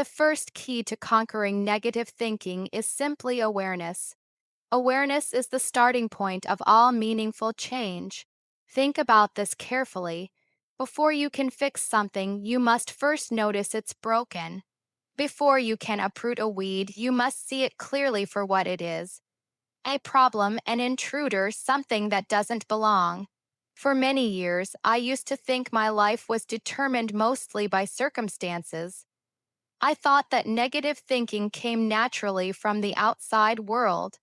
The first key to conquering negative thinking is simply awareness. Awareness is the starting point of all meaningful change. Think about this carefully. Before you can fix something, you must first notice it's broken. Before you can uproot a weed, you must see it clearly for what it is: a problem, an intruder, something that doesn't belong. For many years, I used to think my life was determined mostly by circumstances. I thought that negative thinking came naturally from the outside world.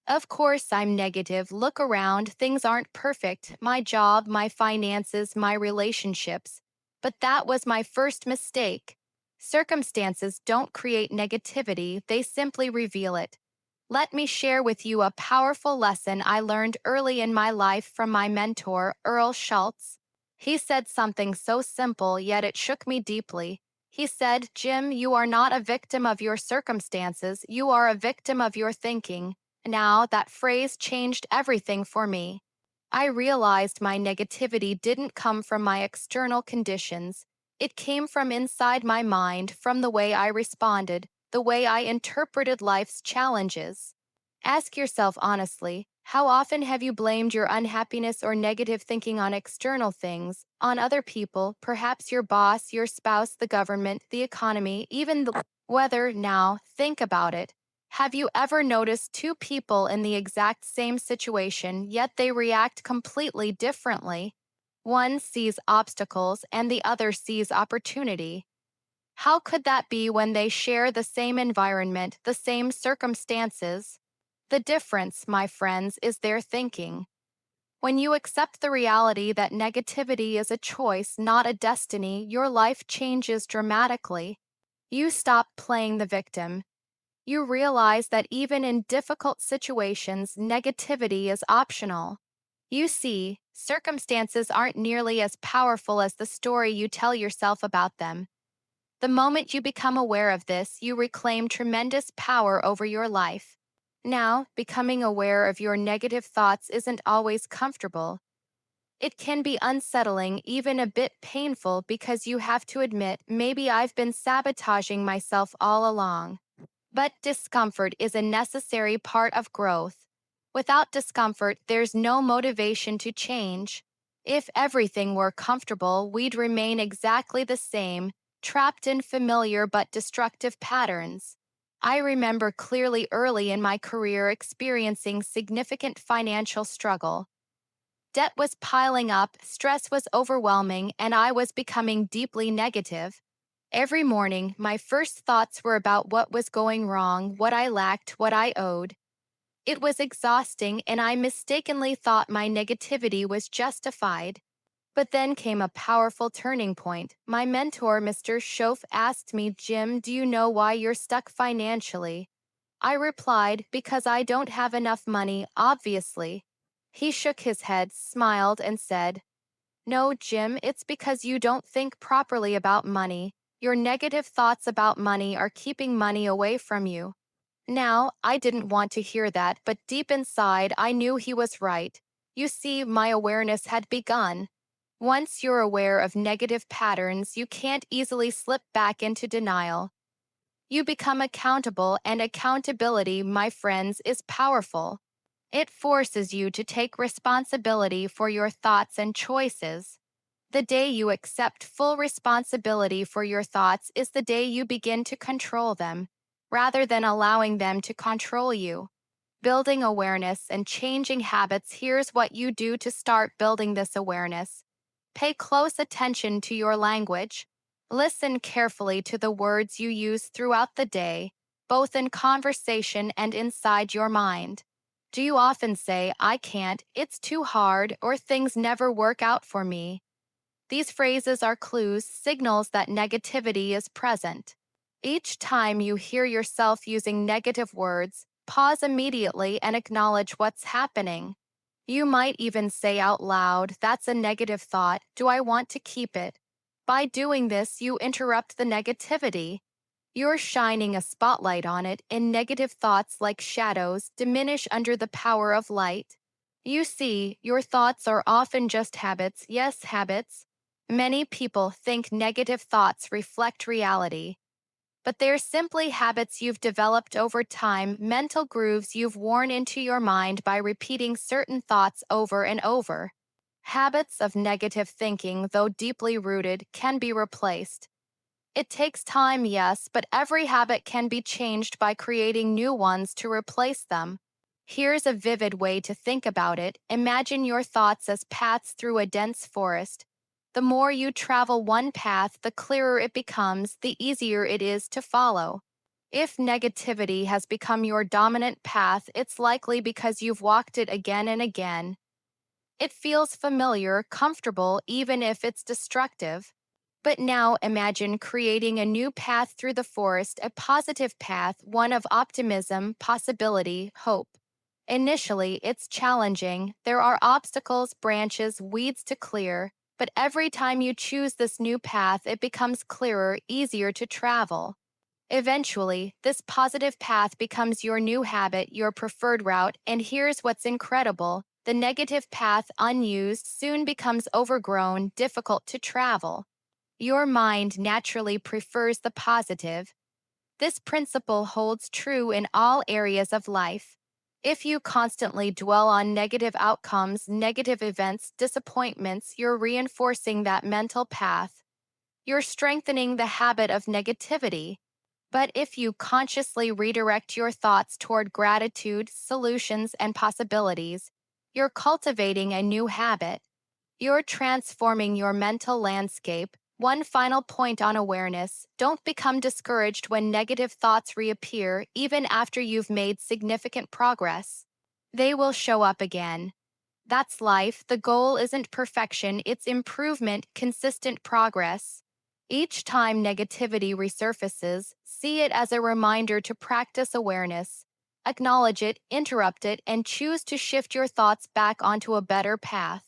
Of course, I'm negative. Look around, things aren't perfect: my job, my finances, my relationships. But that was my first mistake. Circumstances don't create negativity, they simply reveal it. Let me share with you a powerful lesson I learned early in my life from my mentor, Earl Schultz. He said something so simple, yet it shook me deeply. He said, "Jim, you are not a victim of your circumstances, you are a victim of your thinking." Now, that phrase changed everything for me. I realized my negativity didn't come from my external conditions. It came from inside my mind, from the way I responded, the way I interpreted life's challenges. Ask yourself honestly, how often have you blamed your unhappiness or negative thinking on external things, on other people, perhaps your boss, your spouse, the government, the economy, even the weather? Now, think about it. Have you ever noticed two people in the exact same situation, yet they react completely differently? One sees obstacles and the other sees opportunity. How could that be when they share the same environment, the same circumstances? The difference, my friends, is their thinking. When you accept the reality that negativity is a choice, not a destiny, your life changes dramatically. You stop playing the victim. You realize that even in difficult situations, negativity is optional. You see, circumstances aren't nearly as powerful as the story you tell yourself about them. The moment you become aware of this, you reclaim tremendous power over your life. Now, becoming aware of your negative thoughts isn't always comfortable. It can be unsettling, even a bit painful, because you have to admit, maybe I've been sabotaging myself all along. But discomfort is a necessary part of growth. Without discomfort, there's no motivation to change. If everything were comfortable, we'd remain exactly the same, trapped in familiar but destructive patterns. I remember clearly early in my career experiencing significant financial struggle. Debt was piling up, stress was overwhelming, and I was becoming deeply negative. Every morning, my first thoughts were about what was going wrong, what I lacked, what I owed. It was exhausting, and I mistakenly thought my negativity was justified. But then came a powerful turning point. My mentor, Mr. Schoaf, asked me, "Jim, do you know why you're stuck financially?" I replied, "Because I don't have enough money, obviously." He shook his head, smiled, and said, "No, Jim, it's because you don't think properly about money. Your negative thoughts about money are keeping money away from you." Now, I didn't want to hear that, but deep inside, I knew he was right. You see, my awareness had begun. Once you're aware of negative patterns, you can't easily slip back into denial. You become accountable, and accountability, my friends, is powerful. It forces you to take responsibility for your thoughts and choices. The day you accept full responsibility for your thoughts is the day you begin to control them, rather than allowing them to control you. Building awareness and changing habits. Here's what you do to start building this awareness. Pay close attention to your language. Listen carefully to the words you use throughout the day, both in conversation and inside your mind. Do you often say, "I can't, it's too hard," or "things never work out for me"? These phrases are clues, signals that negativity is present. Each time you hear yourself using negative words, pause immediately and acknowledge what's happening. You might even say out loud, "That's a negative thought. Do I want to keep it?" By doing this, you interrupt the negativity. You're shining a spotlight on it, and negative thoughts, like shadows, diminish under the power of light. You see, your thoughts are often just habits. Yes, habits. Many people think negative thoughts reflect reality, but they're simply habits you've developed over time, mental grooves you've worn into your mind by repeating certain thoughts over and over. Habits of negative thinking, though deeply rooted, can be replaced. It takes time, yes, but every habit can be changed by creating new ones to replace them. Here's a vivid way to think about it. Imagine your thoughts as paths through a dense forest. The more you travel one path, the clearer it becomes, the easier it is to follow. If negativity has become your dominant path, it's likely because you've walked it again and again. It feels familiar, comfortable, even if it's destructive. But now imagine creating a new path through the forest, a positive path, one of optimism, possibility, hope. Initially, it's challenging. There are obstacles, branches, weeds to clear, but every time you choose this new path, it becomes clearer, easier to travel. Eventually, this positive path becomes your new habit, your preferred route, and here's what's incredible. The negative path, unused, soon becomes overgrown, difficult to travel. Your mind naturally prefers the positive. This principle holds true in all areas of life. If you constantly dwell on negative outcomes, negative events, disappointments, you're reinforcing that mental path. You're strengthening the habit of negativity. But if you consciously redirect your thoughts toward gratitude, solutions, and possibilities, you're cultivating a new habit. You're transforming your mental landscape. One final point on awareness: don't become discouraged when negative thoughts reappear, even after you've made significant progress. They will show up again. That's life. The goal isn't perfection, it's improvement, consistent progress. Each time negativity resurfaces, see it as a reminder to practice awareness. Acknowledge it, interrupt it, and choose to shift your thoughts back onto a better path.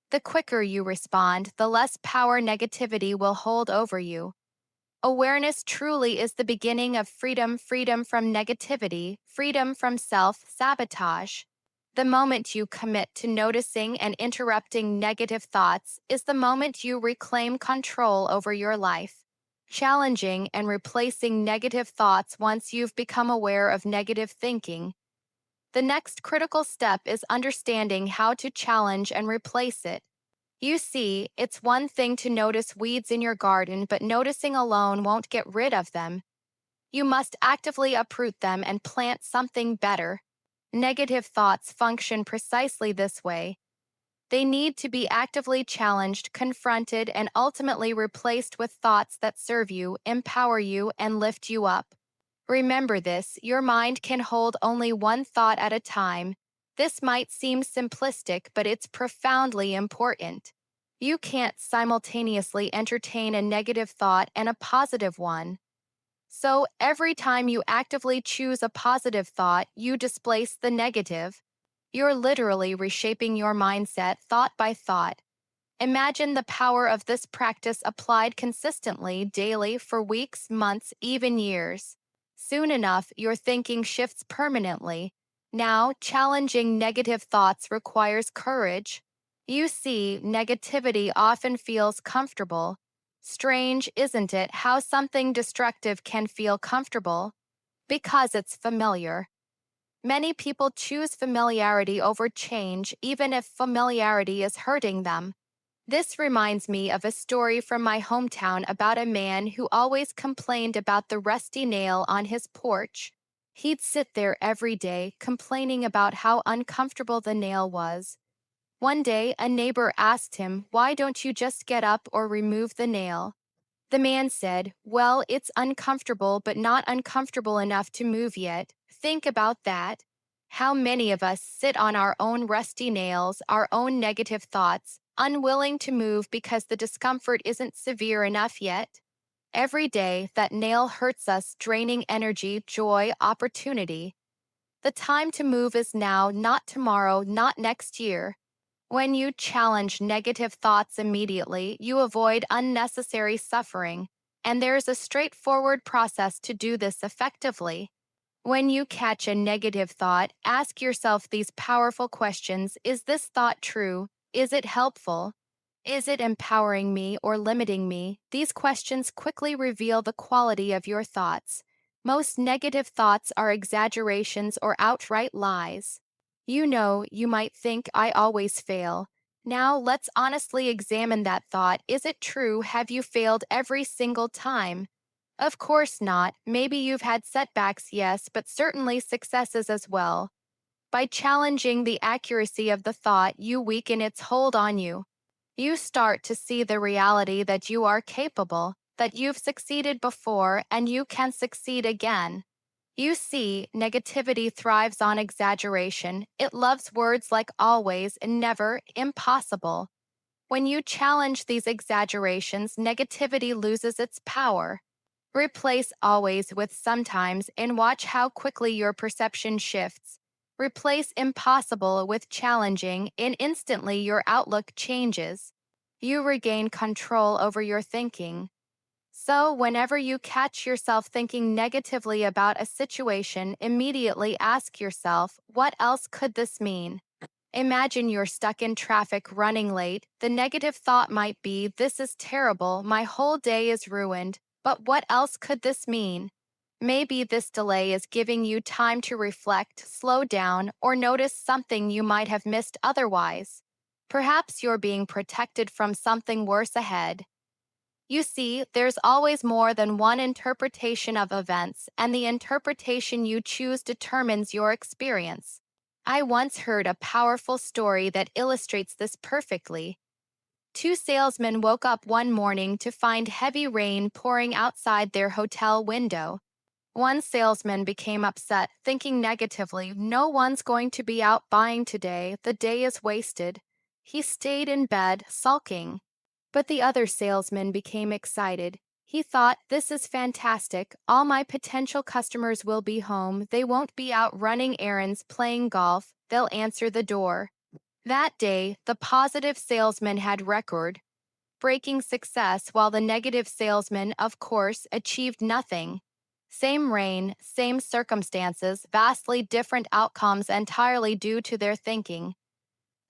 The quicker you respond, the less power negativity will hold over you. Awareness truly is the beginning of freedom, freedom from negativity, freedom from self-sabotage. The moment you commit to noticing and interrupting negative thoughts is the moment you reclaim control over your life. Challenging and replacing negative thoughts. Once you've become aware of negative thinking, the next critical step is understanding how to challenge and replace it. You see, it's one thing to notice weeds in your garden, but noticing alone won't get rid of them. You must actively uproot them and plant something better. Negative thoughts function precisely this way. They need to be actively challenged, confronted, and ultimately replaced with thoughts that serve you, empower you, and lift you up. Remember this: your mind can hold only one thought at a time. This might seem simplistic, but it's profoundly important. You can't simultaneously entertain a negative thought and a positive one. So, every time you actively choose a positive thought, you displace the negative. You're literally reshaping your mindset thought by thought. Imagine the power of this practice applied consistently, daily, for weeks, months, even years. Soon enough, your thinking shifts permanently. Now, challenging negative thoughts requires courage. You see, negativity often feels comfortable. Strange, isn't it, how something destructive can feel comfortable? Because it's familiar. Many people choose familiarity over change, even if familiarity is hurting them. This reminds me of a story from my hometown about a man who always complained about the rusty nail on his porch. He'd sit there every day, complaining about how uncomfortable the nail was. One day, a neighbor asked him, "Why don't you just get up or remove the nail?" The man said, "Well, it's uncomfortable, but not uncomfortable enough to move yet. Think about that." How many of us sit on our own rusty nails, our own negative thoughts, unwilling to move because the discomfort isn't severe enough yet? Every day, that nail hurts us, draining energy, joy, opportunity. The time to move is now, not tomorrow, not next year. When you challenge negative thoughts immediately, you avoid unnecessary suffering, and there's a straightforward process to do this effectively. When you catch a negative thought, ask yourself these powerful questions: is this thought true? Is it helpful? Is it empowering me or limiting me? These questions quickly reveal the quality of your thoughts. Most negative thoughts are exaggerations or outright lies. You might think I always fail. Now let's honestly examine that thought. Is it true? Have you failed every single time? Of course not. Maybe you've had setbacks, yes, but certainly successes as well. By challenging the accuracy of the thought, you weaken its hold on you. You start to see the reality that you are capable, that you've succeeded before, and you can succeed again. You see, negativity thrives on exaggeration. It loves words like always, never, impossible. When you challenge these exaggerations, negativity loses its power. Replace always with sometimes and watch how quickly your perception shifts. Replace impossible with challenging and instantly your outlook changes. You regain control over your thinking. So, whenever you catch yourself thinking negatively about a situation, immediately ask yourself, what else could this mean? Imagine you're stuck in traffic running late. The negative thought might be, this is terrible, my whole day is ruined. But what else could this mean? Maybe this delay is giving you time to reflect, slow down, or notice something you might have missed otherwise. Perhaps you're being protected from something worse ahead. You see, there's always more than one interpretation of events, and the interpretation you choose determines your experience. I once heard a powerful story that illustrates this perfectly. Two salesmen woke up one morning to find heavy rain pouring outside their hotel window. One salesman became upset, thinking negatively, no one's going to be out buying today, the day is wasted. He stayed in bed, sulking. But the other salesman became excited. He thought, this is fantastic. All my potential customers will be home. They won't be out running errands, playing golf. They'll answer the door. That day, the positive salesman had record breaking success while the negative salesman, of course, achieved nothing. Same rain, same circumstances, vastly different outcomes entirely due to their thinking.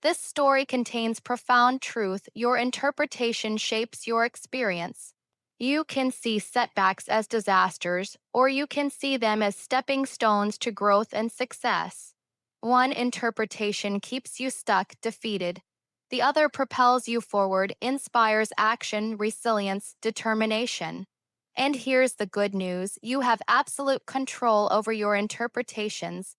This story contains profound truth. Your interpretation shapes your experience. You can see setbacks as disasters, or you can see them as stepping stones to growth and success. One interpretation keeps you stuck, defeated. The other propels you forward, inspires action, resilience, determination. And here's the good news, you have absolute control over your interpretations.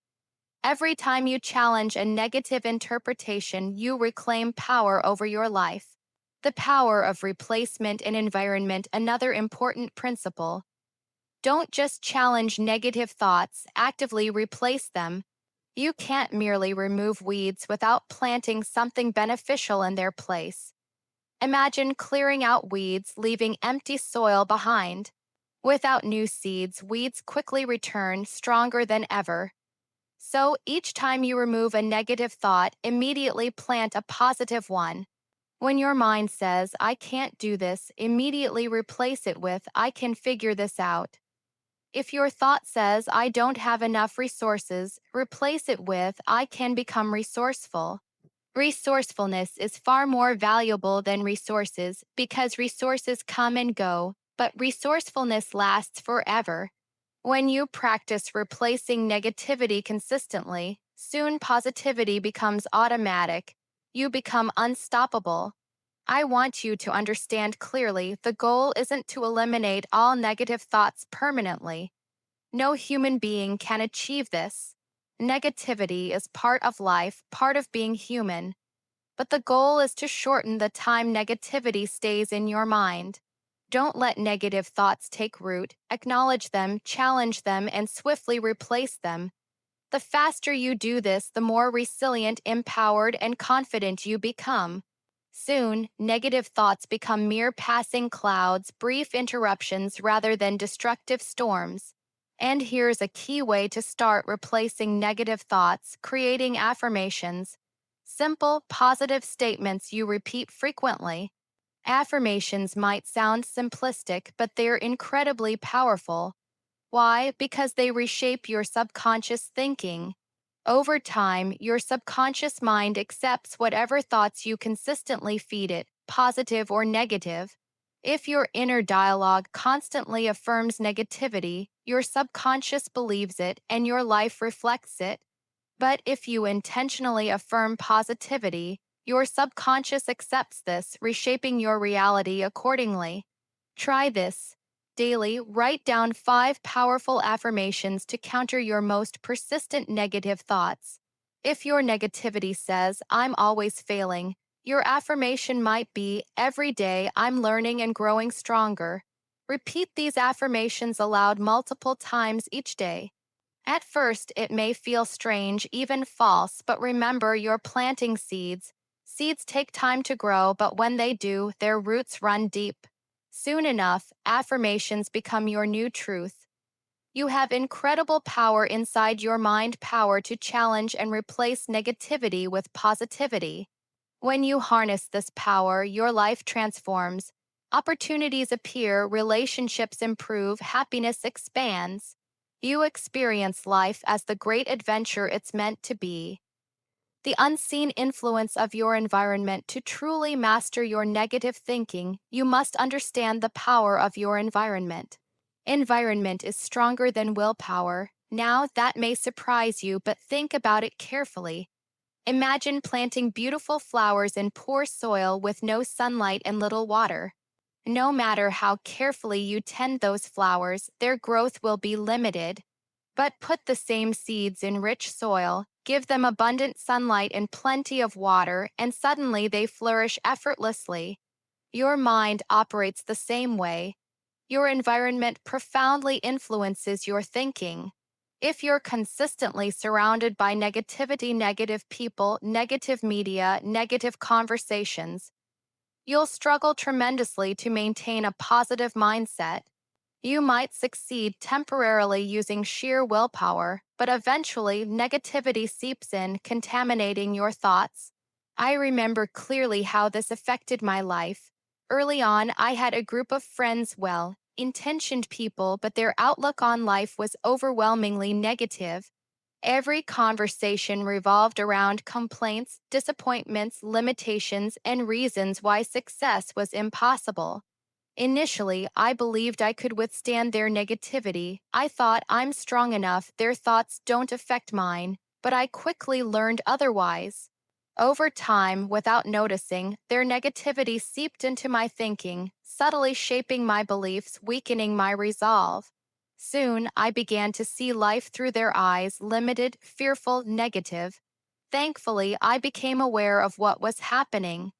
Every time you challenge a negative interpretation, you reclaim power over your life. The power of replacement and environment, another important principle. Don't just challenge negative thoughts, actively replace them. You can't merely remove weeds without planting something beneficial in their place. Imagine clearing out weeds, leaving empty soil behind. Without new seeds, weeds quickly return, stronger than ever. So each time you remove a negative thought, immediately plant a positive one. When your mind says, I can't do this, immediately replace it with, I can figure this out. If your thought says, I don't have enough resources, replace it with, I can become resourceful. Resourcefulness is far more valuable than resources because resources come and go, but resourcefulness lasts forever. When you practice replacing negativity consistently, soon positivity becomes automatic. You become unstoppable. I want you to understand clearly the goal isn't to eliminate all negative thoughts permanently. No human being can achieve this. Negativity is part of life, part of being human. But the goal is to shorten the time negativity stays in your mind. Don't let negative thoughts take root, acknowledge them, challenge them, and swiftly replace them. The faster you do this, the more resilient, empowered, and confident you become. Soon, negative thoughts become mere passing clouds, brief interruptions rather than destructive storms. And here's a key way to start replacing negative thoughts, creating affirmations. Simple, positive statements you repeat frequently. Affirmations might sound simplistic, but they're incredibly powerful. Why? Because they reshape your subconscious thinking. Over time, your subconscious mind accepts whatever thoughts you consistently feed it. positive or negative. If your inner dialogue constantly affirms negativity, your subconscious believes it and your life reflects it. But if you intentionally affirm positivity, your subconscious accepts this, reshaping your reality accordingly. Try this. Daily, write down 5 powerful affirmations to counter your most persistent negative thoughts. If your negativity says, I'm always failing, your affirmation might be, every day I'm learning and growing stronger. Repeat these affirmations aloud multiple times each day. At first, it may feel strange, even false, but remember you're planting seeds. Seeds take time to grow, but when they do, their roots run deep. Soon enough, affirmations become your new truth. You have incredible power inside your mind, power to challenge and replace negativity with positivity. When you harness this power, your life transforms. Opportunities appear, relationships improve, happiness expands. You experience life as the great adventure it's meant to be. The unseen influence of your environment. To truly master your negative thinking, you must understand the power of your environment. Environment is stronger than willpower. Now, that may surprise you, but think about it carefully. Imagine planting beautiful flowers in poor soil with no sunlight and little water. No matter how carefully you tend those flowers, their growth will be limited. But put the same seeds in rich soil, give them abundant sunlight and plenty of water, and suddenly they flourish effortlessly. Your mind operates the same way. Your environment profoundly influences your thinking. If you're consistently surrounded by negativity, negative people, negative media, negative conversations, you'll struggle tremendously to maintain a positive mindset. You might succeed temporarily using sheer willpower, but eventually negativity seeps in, contaminating your thoughts. I remember clearly how this affected my life. Early on, I had a group of friends, well intentioned people, but their outlook on life was overwhelmingly negative. Every conversation revolved around complaints, disappointments, limitations, and reasons why success was impossible. Initially, I believed I could withstand their negativity. I thought I'm strong enough, their thoughts don't affect mine, but I quickly learned otherwise. Over time, without noticing, their negativity seeped into my thinking, subtly shaping my beliefs, weakening my resolve. Soon, I began to see life through their eyes, limited, fearful, negative. Thankfully, I became aware of what was happening.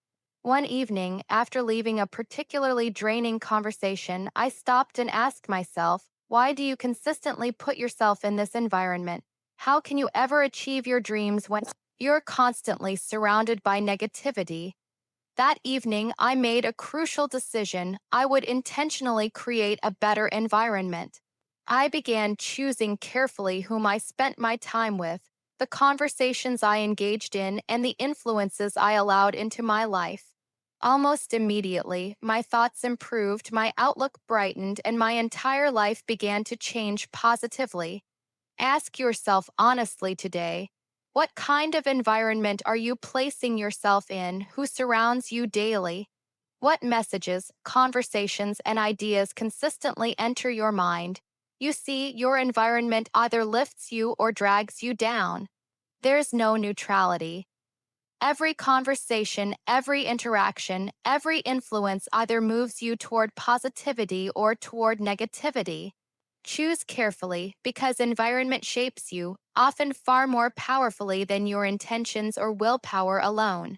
One evening, after leaving a particularly draining conversation, I stopped and asked myself, why do you consistently put yourself in this environment? How can you ever achieve your dreams when you're constantly surrounded by negativity? That evening, I made a crucial decision. I would intentionally create a better environment. I began choosing carefully whom I spent my time with, the conversations I engaged in, and the influences I allowed into my life. Almost immediately, my thoughts improved, my outlook brightened, and my entire life began to change positively. Ask yourself honestly today, what kind of environment are you placing yourself in? Who surrounds you daily? What messages, conversations, and ideas consistently enter your mind? You see, your environment either lifts you or drags you down. There's no neutrality. Every conversation, every interaction, every influence either moves you toward positivity or toward negativity. Choose carefully because environment shapes you, often far more powerfully than your intentions or willpower alone.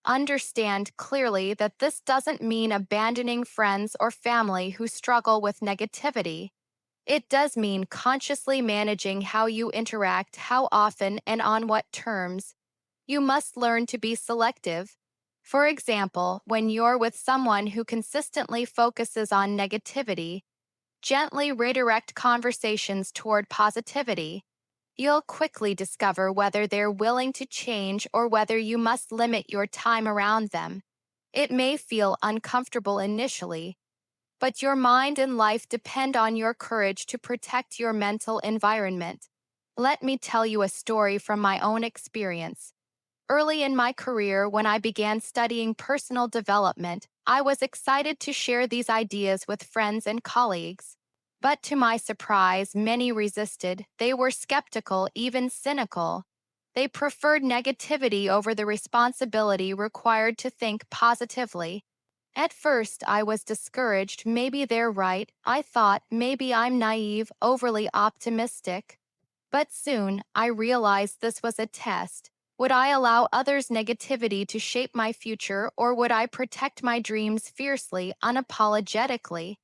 Understand clearly that this doesn't mean abandoning friends or family who struggle with negativity. It does mean consciously managing how you interact, how often, and on what terms. You must learn to be selective. For example, when you're with someone who consistently focuses on negativity, gently redirect conversations toward positivity. You'll quickly discover whether they're willing to change or whether you must limit your time around them. It may feel uncomfortable initially, but your mind and life depend on your courage to protect your mental environment. Let me tell you a story from my own experience. Early in my career, when I began studying personal development, I was excited to share these ideas with friends and colleagues. But to my surprise, many resisted. They were skeptical, even cynical. They preferred negativity over the responsibility required to think positively. At first, I was discouraged. Maybe they're right. I thought maybe I'm naive, overly optimistic. But soon, I realized this was a test. Would I allow others' negativity to shape my future, or would I protect my dreams fiercely, unapologetically?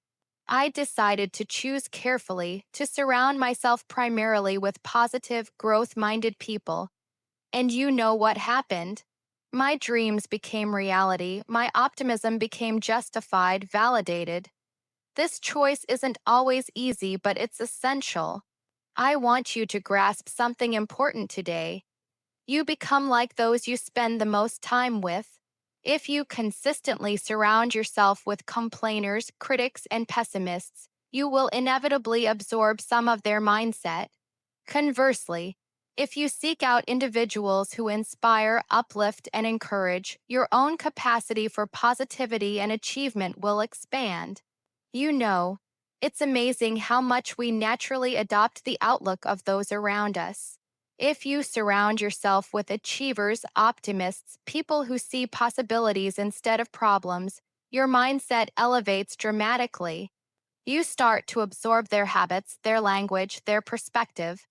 I decided to choose carefully, to surround myself primarily with positive, growth-minded people. And you know what happened? My dreams became reality, my optimism became justified, validated. This choice isn't always easy, but it's essential. I want you to grasp something important today. You become like those you spend the most time with. If you consistently surround yourself with complainers, critics, and pessimists, you will inevitably absorb some of their mindset. Conversely, if you seek out individuals who inspire, uplift, and encourage, your own capacity for positivity and achievement will expand. You know, it's amazing how much we naturally adopt the outlook of those around us. If you surround yourself with achievers, optimists, people who see possibilities instead of problems, your mindset elevates dramatically. You start to absorb their habits, their language, their perspective.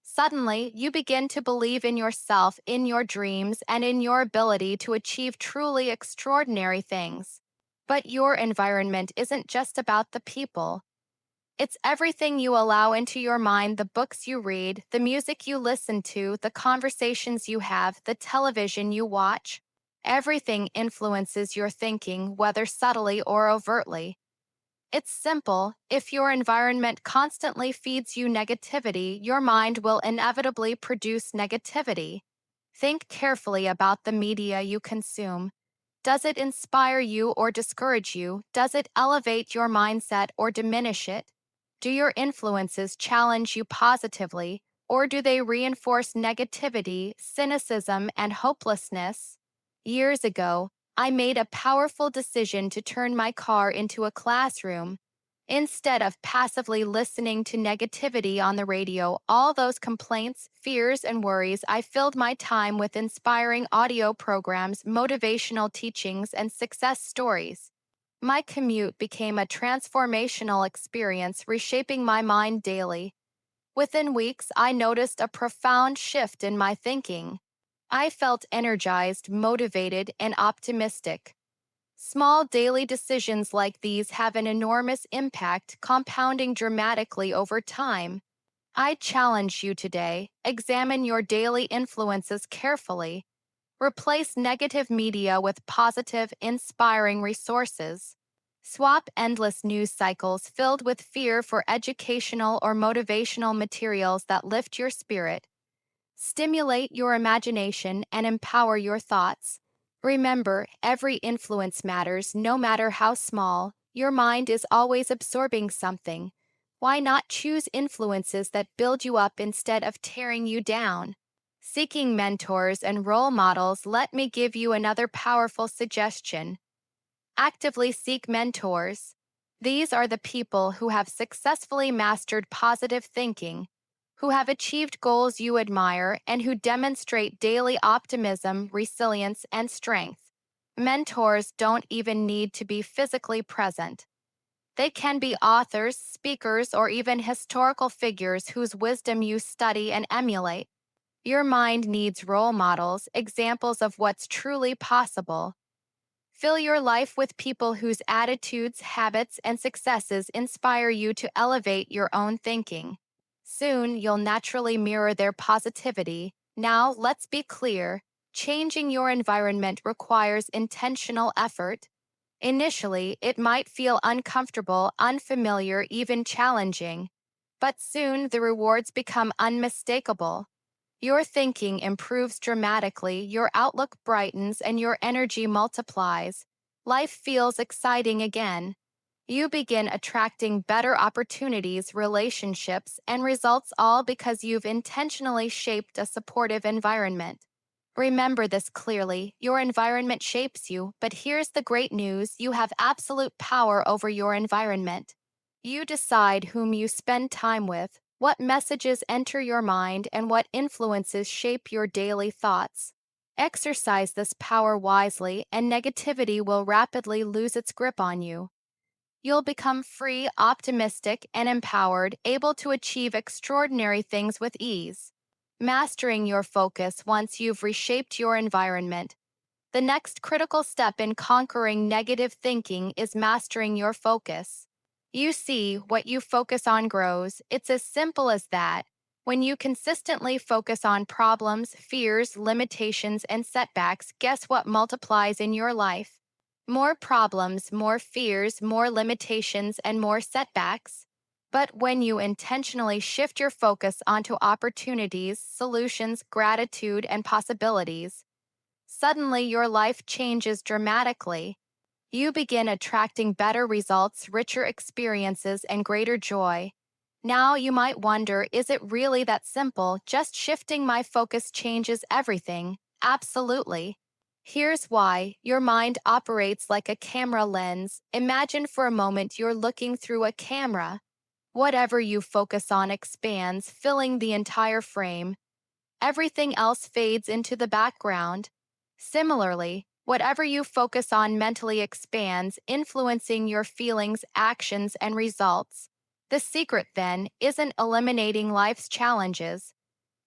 Suddenly, you begin to believe in yourself, in your dreams, and in your ability to achieve truly extraordinary things. But your environment isn't just about the people. It's everything you allow into your mind, the books you read, the music you listen to, the conversations you have, the television you watch. Everything influences your thinking, whether subtly or overtly. It's simple. If your environment constantly feeds you negativity, your mind will inevitably produce negativity. Think carefully about the media you consume. Does it inspire you or discourage you? Does it elevate your mindset or diminish it? Do your influences challenge you positively, or do they reinforce negativity, cynicism, and hopelessness? Years ago, I made a powerful decision to turn my car into a classroom. Instead of passively listening to negativity on the radio, all those complaints, fears, and worries, I filled my time with inspiring audio programs, motivational teachings, and success stories. My commute became a transformational experience, reshaping my mind daily. Within weeks, I noticed a profound shift in my thinking. I felt energized, motivated, and optimistic. Small daily decisions like these have an enormous impact, compounding dramatically over time. I challenge you today, examine your daily influences carefully. Replace negative media with positive, inspiring resources. Swap endless news cycles filled with fear for educational or motivational materials that lift your spirit. Stimulate your imagination and empower your thoughts. Remember, every influence matters, no matter how small. Your mind is always absorbing something. Why not choose influences that build you up instead of tearing you down? Seeking mentors and role models, let me give you another powerful suggestion. Actively seek mentors. These are the people who have successfully mastered positive thinking, who have achieved goals you admire, and who demonstrate daily optimism, resilience, and strength. Mentors don't even need to be physically present. They can be authors, speakers, or even historical figures whose wisdom you study and emulate. Your mind needs role models, examples of what's truly possible. Fill your life with people whose attitudes, habits, and successes inspire you to elevate your own thinking. Soon, you'll naturally mirror their positivity. Now, let's be clear, changing your environment requires intentional effort. Initially, it might feel uncomfortable, unfamiliar, even challenging. But soon, the rewards become unmistakable. Your thinking improves dramatically, your outlook brightens, and your energy multiplies. Life feels exciting again. You begin attracting better opportunities, relationships, and results, all because you've intentionally shaped a supportive environment. Remember this clearly: your environment shapes you, but here's the great news: you have absolute power over your environment. You decide whom you spend time with, what messages enter your mind, and what influences shape your daily thoughts. Exercise this power wisely, and negativity will rapidly lose its grip on you. You'll become free, optimistic, and empowered, able to achieve extraordinary things with ease. Mastering your focus. Once you've reshaped your environment, the next critical step in conquering negative thinking is mastering your focus. You see, what you focus on grows. It's as simple as that. When you consistently focus on problems, fears, limitations, and setbacks, guess what multiplies in your life? More problems, more fears, more limitations, and more setbacks. But when you intentionally shift your focus onto opportunities, solutions, gratitude, and possibilities, suddenly your life changes dramatically. You begin attracting better results, richer experiences, and greater joy. Now you might wonder, is it really that simple? Just shifting my focus changes everything. Absolutely. Here's why. Your mind operates like a camera lens. Imagine for a moment you're looking through a camera. Whatever you focus on expands, filling the entire frame. Everything else fades into the background. Similarly, whatever you focus on mentally expands, influencing your feelings, actions, and results. The secret, then, isn't eliminating life's challenges.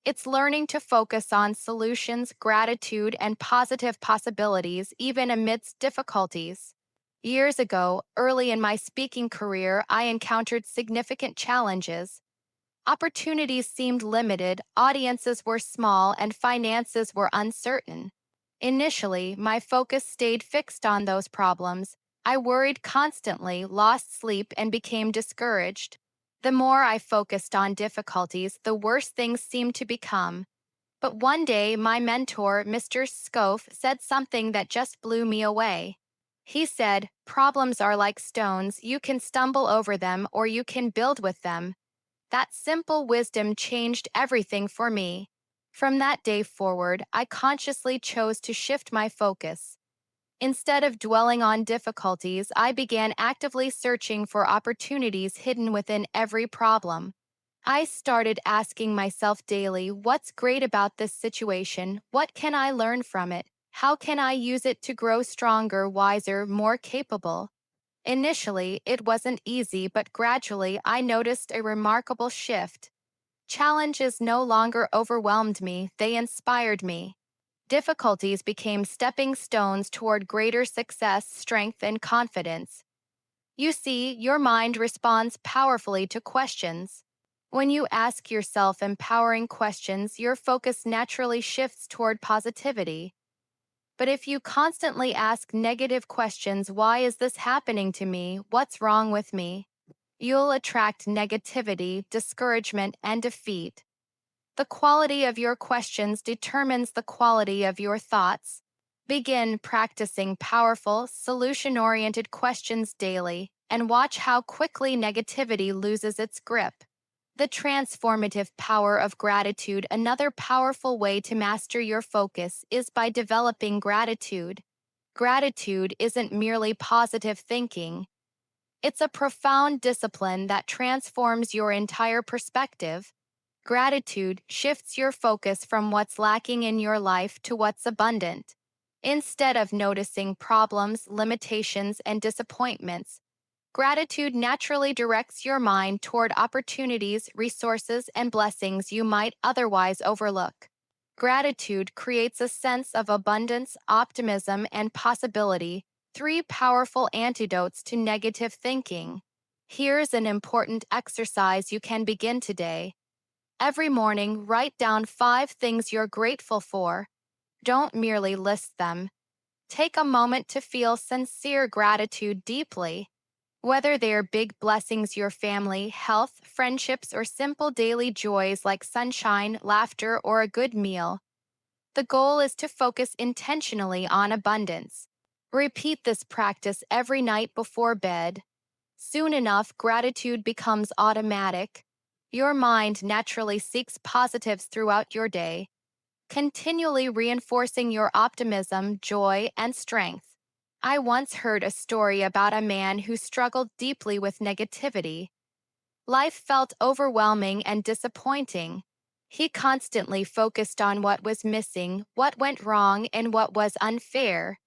It's learning to focus on solutions, gratitude, and positive possibilities even amidst difficulties. Years ago, early in my speaking career, I encountered significant challenges. Opportunities seemed limited, audiences were small, and finances were uncertain. Initially, my focus stayed fixed on those problems. I worried constantly, lost sleep, and became discouraged. The more I focused on difficulties, the worse things seemed to become. But one day, my mentor, Mr. Scoff, said something that just blew me away. He said, "Problems are like stones, you can stumble over them or you can build with them." That simple wisdom changed everything for me. From that day forward, I consciously chose to shift my focus. Instead of dwelling on difficulties, I began actively searching for opportunities hidden within every problem. I started asking myself daily, what's great about this situation? What can I learn from it? How can I use it to grow stronger, wiser, more capable? Initially, it wasn't easy, but gradually I noticed a remarkable shift. Challenges no longer overwhelmed me, they inspired me. Difficulties became stepping stones toward greater success, strength, and confidence. You see, your mind responds powerfully to questions. When you ask yourself empowering questions, your focus naturally shifts toward positivity. But if you constantly ask negative questions, why is this happening to me? What's wrong with me? You'll attract negativity, discouragement, and defeat. The quality of your questions determines the quality of your thoughts. Begin practicing powerful, solution-oriented questions daily, and watch how quickly negativity loses its grip. The transformative power of gratitude. Another powerful way to master your focus is by developing gratitude. Gratitude isn't merely positive thinking. It's a profound discipline that transforms your entire perspective. Gratitude shifts your focus from what's lacking in your life to what's abundant. Instead of noticing problems, limitations, and disappointments, gratitude naturally directs your mind toward opportunities, resources, and blessings you might otherwise overlook. Gratitude creates a sense of abundance, optimism, and possibility, three powerful antidotes to negative thinking. Here's an important exercise you can begin today. Every morning, write down 5 things you're grateful for. Don't merely list them. Take a moment to feel sincere gratitude deeply. Whether they're big blessings, your family, health, friendships, or simple daily joys like sunshine, laughter, or a good meal, the goal is to focus intentionally on abundance. Repeat this practice every night before bed. Soon enough, gratitude becomes automatic. Your mind naturally seeks positives throughout your day. continually reinforcing your optimism, joy, and strength. I once heard a story about a man who struggled deeply with negativity. Life felt overwhelming and disappointing. He constantly focused on what was missing, what went wrong, and what was unfair.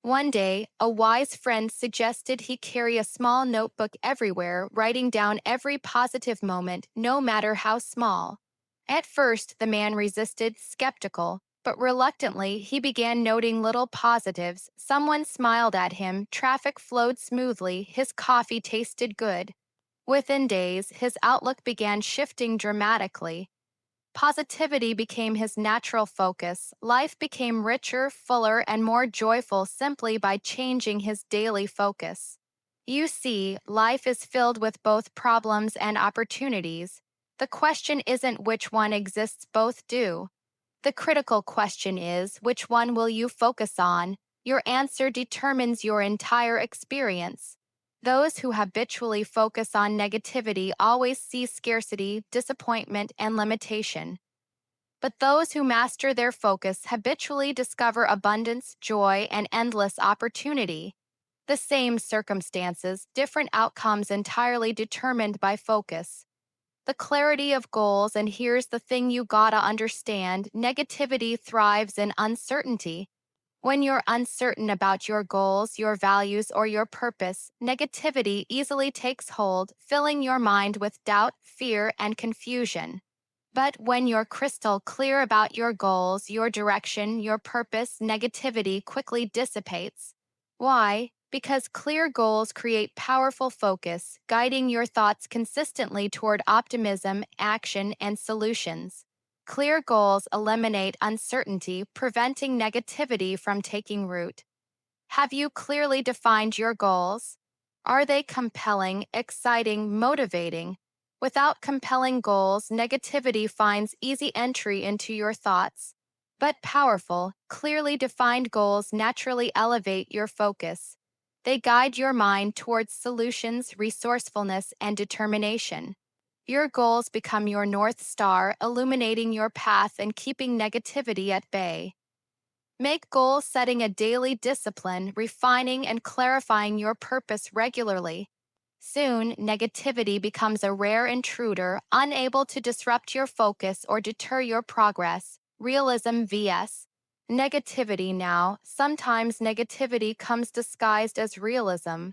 One day, a wise friend suggested he carry a small notebook everywhere, writing down every positive moment, no matter how small. At first, the man resisted, skeptical, but reluctantly he began noting little positives. Someone smiled at him, traffic flowed smoothly, his coffee tasted good. Within days, his outlook began shifting dramatically. Positivity became his natural focus. Life became richer, fuller, and more joyful simply by changing his daily focus. You see, life is filled with both problems and opportunities. The question isn't which one exists, both do. The critical question is, which one will you focus on? Your answer determines your entire experience. Those who habitually focus on negativity always see scarcity, disappointment, and limitation. But those who master their focus habitually discover abundance, joy, and endless opportunity. The same circumstances, different outcomes entirely determined by focus. The clarity of goals, and here's the thing you gotta understand: negativity thrives in uncertainty. When you're uncertain about your goals, your values, or your purpose, negativity easily takes hold, filling your mind with doubt, fear, and confusion. But when you're crystal clear about your goals, your direction, your purpose, negativity quickly dissipates. Why? Because clear goals create powerful focus, guiding your thoughts consistently toward optimism, action, and solutions. Clear goals eliminate uncertainty, preventing negativity from taking root. Have you clearly defined your goals? Are they compelling, exciting, motivating? Without compelling goals, negativity finds easy entry into your thoughts. But powerful, clearly defined goals naturally elevate your focus. They guide your mind towards solutions, resourcefulness, and determination. Your goals become your North Star, illuminating your path and keeping negativity at bay. Make goal setting a daily discipline, refining and clarifying your purpose regularly. Soon, negativity becomes a rare intruder, unable to disrupt your focus or deter your progress. Realism vs. Negativity. Now, sometimes negativity comes disguised as realism.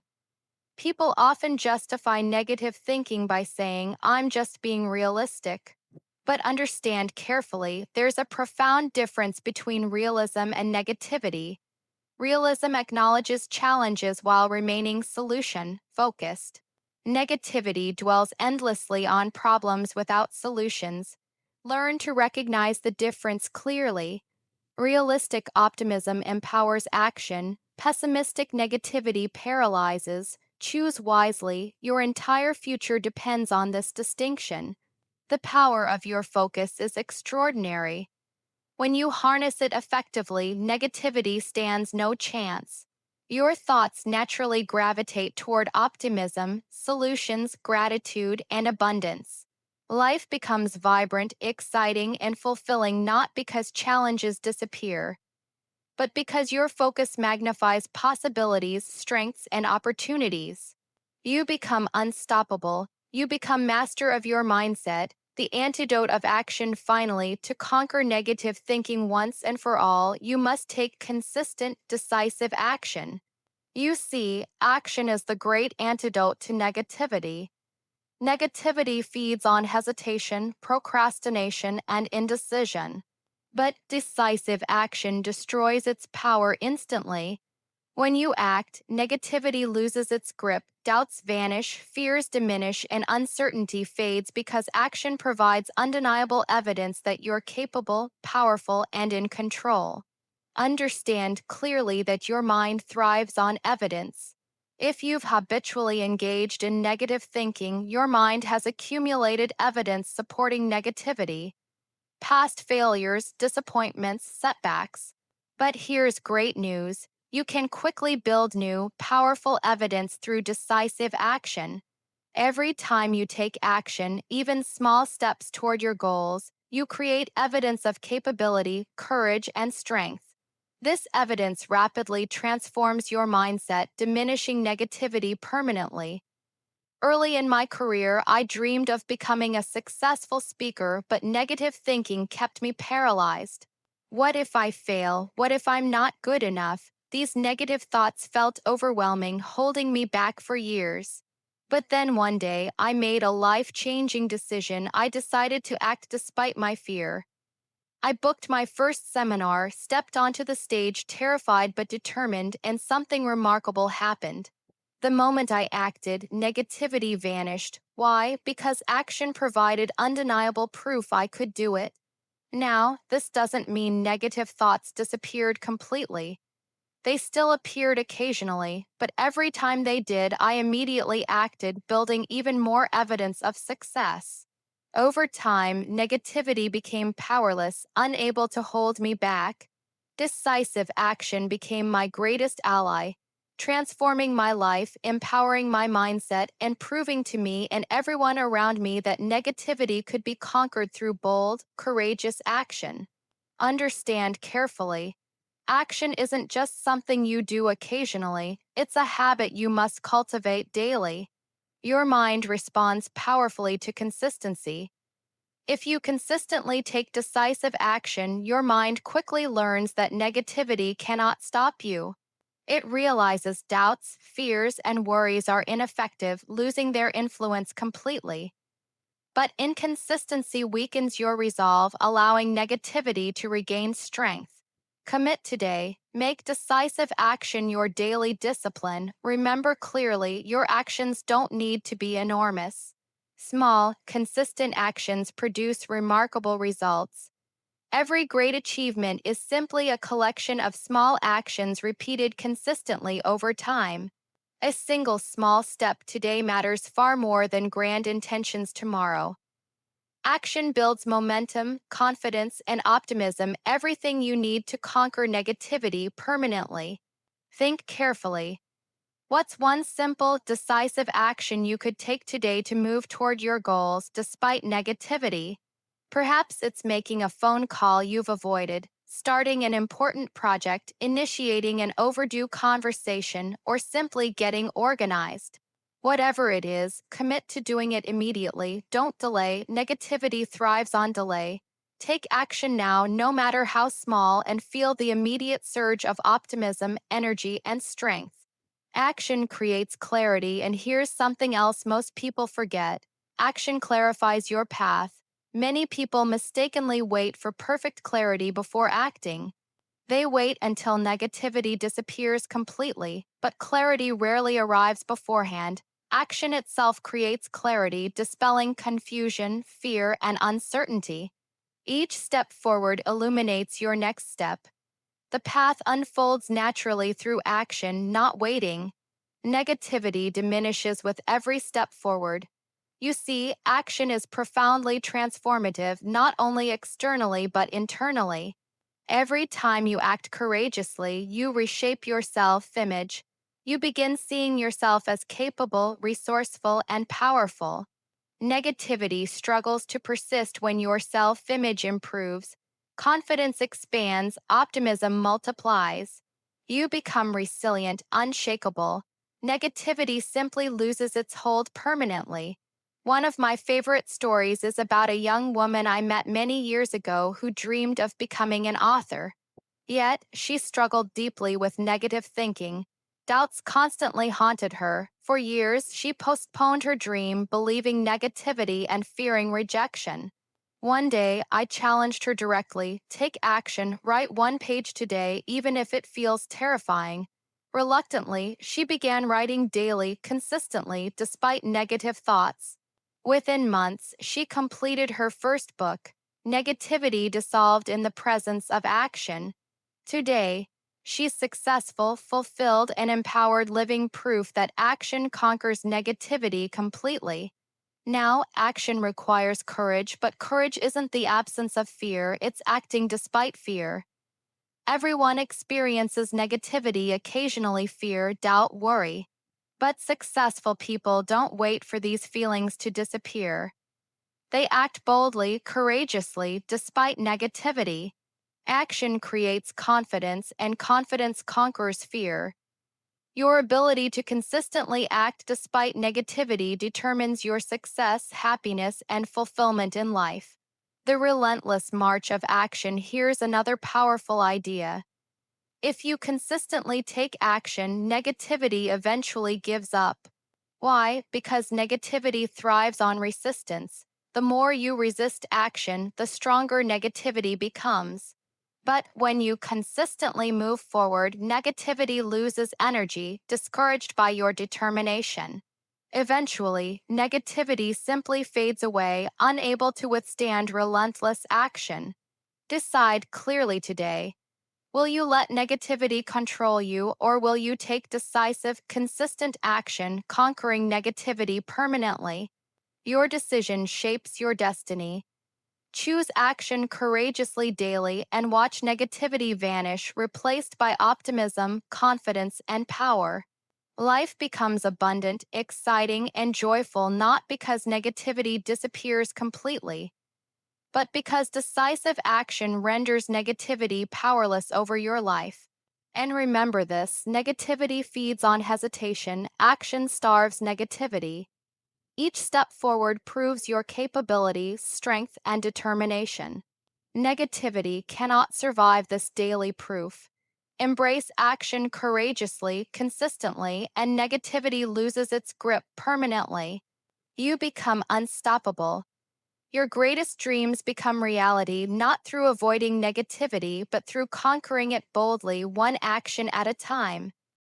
People often justify negative thinking by saying, "I'm just being realistic." But understand carefully, there's a profound difference between realism and negativity. Realism acknowledges challenges while remaining solution focused. Negativity dwells endlessly on problems without solutions. Learn to recognize the difference clearly. Realistic optimism empowers action, pessimistic negativity paralyzes. Choose wisely, your entire future depends on this distinction. The power of your focus is extraordinary. When you harness it effectively, negativity stands no chance. Your thoughts naturally gravitate toward optimism, solutions, gratitude, and abundance. Life becomes vibrant, exciting, and fulfilling not because challenges disappear, but because your focus magnifies possibilities, strengths, and opportunities. You become unstoppable. You become master of your mindset, the antidote of action. Finally, to conquer negative thinking once and for all, you must take consistent, decisive action. You see, action is the great antidote to negativity. Negativity feeds on hesitation, procrastination, and indecision. But decisive action destroys its power instantly. When you act, negativity loses its grip, doubts vanish, fears diminish, and uncertainty fades because action provides undeniable evidence that you're capable, powerful, and in control. Understand clearly that your mind thrives on evidence. If you've habitually engaged in negative thinking, your mind has accumulated evidence supporting negativity: past failures, disappointments, setbacks. But here's great news: you can quickly build new, powerful evidence through decisive action. Every time you take action, even small steps toward your goals, You create evidence of capability, courage, and strength. This evidence rapidly transforms your mindset, diminishing negativity permanently. Early in my career, I dreamed of becoming a successful speaker, but negative thinking kept me paralyzed. What if I fail? What if I'm not good enough? These negative thoughts felt overwhelming, holding me back for years. But then one day, I made a life-changing decision. I decided to act despite my fear. I booked my first seminar, stepped onto the stage terrified but determined, and something remarkable happened. The moment I acted, negativity vanished. Why? Because action provided undeniable proof I could do it. Now, this doesn't mean negative thoughts disappeared completely. They still appeared occasionally, but every time they did, I immediately acted, building even more evidence of success. Over time, negativity became powerless, unable to hold me back. Decisive action became my greatest ally, transforming my life, empowering my mindset, and proving to me and everyone around me that negativity could be conquered through bold, courageous action. Understand carefully. Action isn't just something you do occasionally, it's a habit you must cultivate daily. Your mind responds powerfully to consistency. If you consistently take decisive action, your mind quickly learns that negativity cannot stop you. It realizes doubts, fears, and worries are ineffective, losing their influence completely. But inconsistency weakens your resolve, allowing negativity to regain strength. Commit today. Make decisive action your daily discipline. Remember clearly, your actions don't need to be enormous. Small, consistent actions produce remarkable results. Every great achievement is simply a collection of small actions repeated consistently over time. A single small step today matters far more than grand intentions tomorrow. Action builds momentum, confidence, and optimism, everything you need to conquer negativity permanently. Think carefully. What's one simple, decisive action you could take today to move toward your goals despite negativity? Perhaps it's making a phone call you've avoided, starting an important project, initiating an overdue conversation, or simply getting organized. Whatever it is, commit to doing it immediately. Don't delay. Negativity thrives on delay. Take action now, no matter how small, and feel the immediate surge of optimism, energy, and strength. Action creates clarity, and here's something else most people forget. Action clarifies your path. Many people mistakenly wait for perfect clarity before acting. They wait until negativity disappears completely, but clarity rarely arrives beforehand. Action itself creates clarity, dispelling confusion, fear, and uncertainty. Each step forward illuminates your next step. The path unfolds naturally through action, not waiting. Negativity diminishes with every step forward. You see, action is profoundly transformative, not only externally but internally. Every time you act courageously, you reshape your self-image. You begin seeing yourself as capable, resourceful, and powerful. Negativity struggles to persist when your self-image improves. Confidence expands, optimism multiplies. You become resilient, unshakable. Negativity simply loses its hold permanently. One of my favorite stories is about a young woman I met many years ago who dreamed of becoming an author. Yet, she struggled deeply with negative thinking. Doubts constantly haunted her. For years, she postponed her dream, believing negativity and fearing rejection. One day, I challenged her directly: take action, write one page today, even if it feels terrifying. Reluctantly, she began writing daily, consistently, despite negative thoughts. Within months, she completed her first book. Negativity dissolved in the presence of action. Today, she's successful, fulfilled, and empowered, living proof that action conquers negativity completely. Now, action requires courage, but courage isn't the absence of fear, it's acting despite fear. Everyone experiences negativity, occasionally fear, doubt, worry. But successful people don't wait for these feelings to disappear. They act boldly, courageously, despite negativity. Action creates confidence, and confidence conquers fear. Your ability to consistently act despite negativity determines your success, happiness, and fulfillment in life. The relentless march of action. Here's another powerful idea. If you consistently take action, negativity eventually gives up. Why? Because negativity thrives on resistance. The more you resist action, the stronger negativity becomes. But when you consistently move forward, negativity loses energy, discouraged by your determination. Eventually, negativity simply fades away, unable to withstand relentless action. Decide clearly today. Will you let negativity control you, or will you take decisive, consistent action, conquering negativity permanently? Your decision shapes your destiny. Choose action courageously daily and watch negativity vanish, replaced by optimism, confidence, and power. Life becomes abundant, exciting, and joyful not because negativity disappears completely, but because decisive action renders negativity powerless over your life. And remember this: negativity feeds on hesitation, action starves negativity. Each step forward proves your capability, strength, and determination. Negativity cannot survive this daily proof. Embrace action courageously, consistently, and negativity loses its grip permanently. You become unstoppable. Your greatest dreams become reality not through avoiding negativity, but through conquering it boldly, one action at a time.